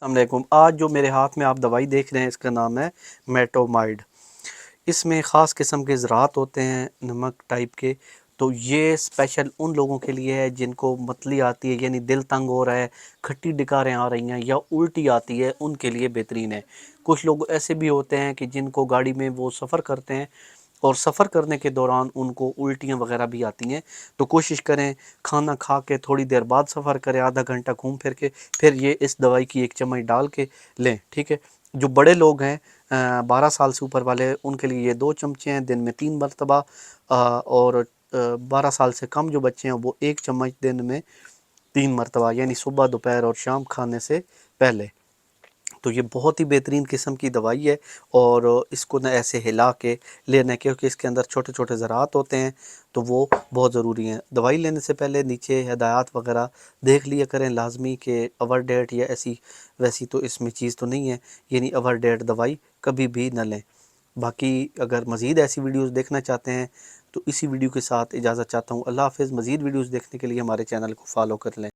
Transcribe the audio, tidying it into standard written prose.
السلام علیکم۔ آج جو میرے ہاتھ میں آپ دوائی دیکھ رہے ہیں اس کا نام ہے میٹومائڈ۔ اس میں خاص قسم کے زراعت ہوتے ہیں نمک ٹائپ کے، تو یہ اسپیشل ان لوگوں کے لیے ہے جن کو متلی آتی ہے، یعنی دل تنگ ہو رہا ہے، کھٹی ڈکاریں آ رہی ہیں یا الٹی آتی ہے، ان کے لیے بہترین ہے۔ کچھ لوگ ایسے بھی ہوتے ہیں کہ جن کو گاڑی میں وہ سفر کرتے ہیں اور سفر کرنے کے دوران ان کو الٹیاں وغیرہ بھی آتی ہیں، تو کوشش کریں کھانا کھا کے تھوڑی دیر بعد سفر کریں، آدھا گھنٹہ گھوم پھر کے پھر یہ اس دوائی کی ایک چمچ ڈال کے لیں، ٹھیک ہے۔ جو بڑے لوگ ہیں 12 سال سے اوپر والے، ان کے لیے یہ 2 چمچے ہیں دن میں 3 مرتبہ، اور 12 سال سے کم جو بچے ہیں وہ 1 چمچ دن میں 3 مرتبہ، یعنی صبح دوپہر اور شام کھانے سے پہلے۔ تو یہ بہت ہی بہترین قسم کی دوائی ہے، اور اس کو نہ ایسے ہلا کے لینا، کیونکہ اس کے اندر چھوٹے چھوٹے ذرات ہوتے ہیں تو وہ بہت ضروری ہیں۔ دوائی لینے سے پہلے نیچے ہدایات وغیرہ دیکھ لیا کریں لازمی، کہ اوور ڈیٹ یا ایسی ویسی تو اس میں چیز تو نہیں ہے، یعنی اوور ڈیٹ دوائی کبھی بھی نہ لیں۔ باقی اگر مزید ایسی ویڈیوز دیکھنا چاہتے ہیں تو اسی ویڈیو کے ساتھ اجازت چاہتا ہوں۔ اللہ حافظ۔ مزید ویڈیوز دیکھنے کے لیے ہمارے چینل کو فالو کر لیں۔